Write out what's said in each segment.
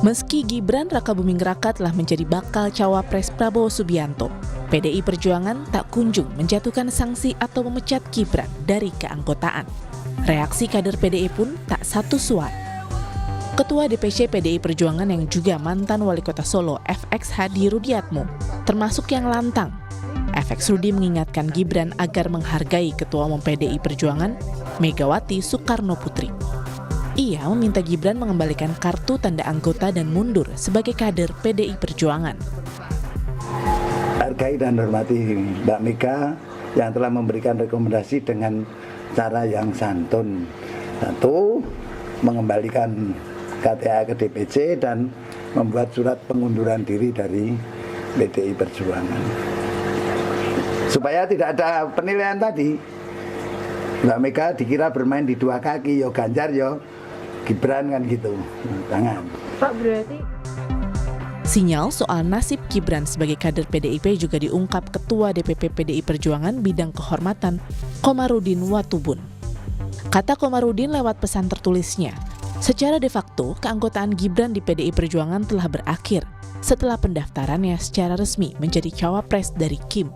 Meski Gibran Rakabuming Raka telah menjadi bakal cawapres Prabowo Subianto, PDI Perjuangan tak kunjung menjatuhkan sanksi atau memecat Gibran dari keanggotaan. Reaksi kader PDI pun tak satu suara. Ketua DPC PDI Perjuangan yang juga mantan Wali Kota Solo, FX Hadi Rudiatmo, termasuk yang lantang. FX Rudi mengingatkan Gibran agar menghargai Ketua Umum PDI Perjuangan, Megawati Soekarno Putri. Ia meminta Gibran mengembalikan kartu tanda anggota dan mundur sebagai kader PDI Perjuangan. Hargai dan hormati Mbak Mega yang telah memberikan rekomendasi dengan cara yang santun. Satu, mengembalikan KTA ke DPC dan membuat surat pengunduran diri dari PDI Perjuangan. Supaya tidak ada penilaian tadi, Mbak Mega dikira bermain di dua kaki, yo Ganjar yo Gibran kan gitu. Jangan. Pak, berarti Sinyal soal nasib Gibran sebagai kader PDIP juga diungkap Ketua DPP PDI Perjuangan Bidang Kehormatan, Komarudin Watubun. Kata Komarudin lewat pesan tertulisnya, secara de facto keanggotaan Gibran di PDI Perjuangan telah berakhir setelah pendaftarannya secara resmi menjadi cawapres dari Kim.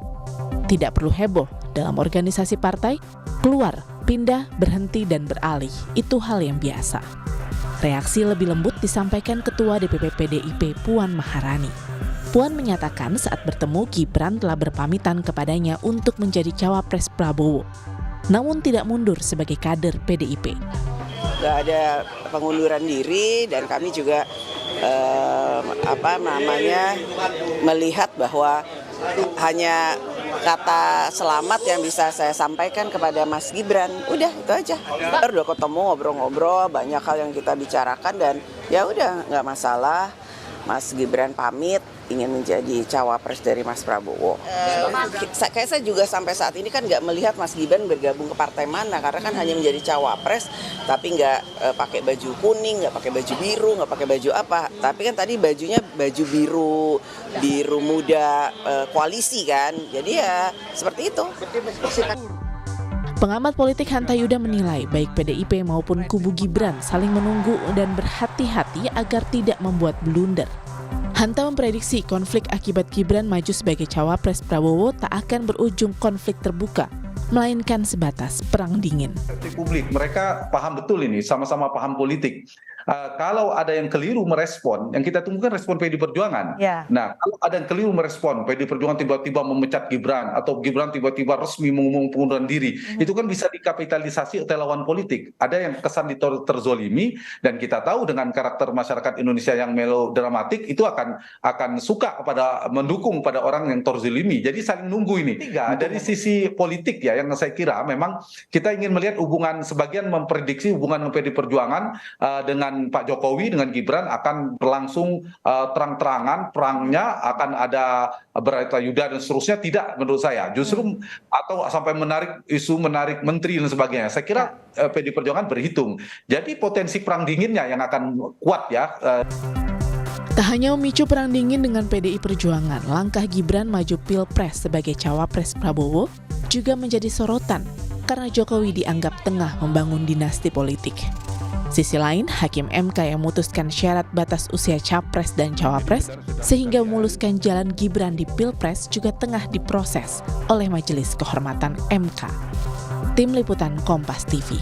Tidak perlu heboh dalam organisasi partai, keluar, pindah, berhenti, dan beralih. Itu hal yang biasa. Reaksi lebih lembut disampaikan Ketua DPP PDIP Puan Maharani. Puan menyatakan saat bertemu Gibran telah berpamitan kepadanya untuk menjadi cawapres Prabowo, namun tidak mundur sebagai kader PDIP. Nggak ada pengunduran diri dan kami juga melihat bahwa hanya kata selamat yang bisa saya sampaikan kepada Mas Gibran. Udah, itu aja. Udah ketemu, ngobrol-ngobrol, banyak hal yang kita bicarakan dan ya udah nggak masalah. Mas Gibran pamit ingin menjadi cawapres dari Mas Prabowo. Kayak saya juga sampai saat ini kan nggak melihat Mas Gibran bergabung ke partai mana, karena kan hanya menjadi cawapres, tapi nggak pakai baju kuning, nggak pakai baju biru, nggak pakai baju apa. Tapi kan tadi bajunya baju biru muda koalisi kan, jadi ya seperti itu. Pengamat politik Hanta Yuda menilai baik PDIP maupun kubu Gibran saling menunggu dan berhati-hati agar tidak membuat blunder. Hanta memprediksi konflik akibat Gibran maju sebagai cawapres Prabowo tak akan berujung konflik terbuka, melainkan sebatas perang dingin. Di publik mereka paham betul ini, sama-sama paham politik. Kalau ada yang keliru merespon, yang kita tunggu kan respon PDI Perjuangan. Ya. Nah, kalau ada yang keliru merespon, PDI Perjuangan tiba-tiba memecat Gibran atau Gibran tiba-tiba resmi mengumumkan pengunduran diri, itu kan bisa dikapitalisasi oleh lawan politik. Ada yang kesan terzolimi, dan kita tahu dengan karakter masyarakat Indonesia yang melodramatik itu akan suka pada mendukung pada orang yang terzolimi. Jadi saling nunggu ini. Tiga, dari sisi politik ya, yang saya kira memang kita ingin melihat hubungan, sebagian memprediksi hubungan PDI Perjuangan dengan Pak Jokowi dengan Gibran akan berlangsung terang-terangan, perangnya akan ada berita Yuda dan seterusnya. Tidak, menurut saya justru atau sampai menarik menteri dan sebagainya. Saya kira PDI Perjuangan berhitung. Jadi potensi perang dinginnya yang akan kuat ya. Tak hanya memicu perang dingin dengan PDI Perjuangan, langkah Gibran maju Pilpres sebagai cawapres Prabowo juga menjadi sorotan karena Jokowi dianggap tengah membangun dinasti politik. Sisi lain, Hakim MK yang memutuskan syarat batas usia capres dan cawapres sehingga memuluskan jalan Gibran di Pilpres juga tengah diproses oleh Majelis Kehormatan MK. Tim Liputan Kompas TV.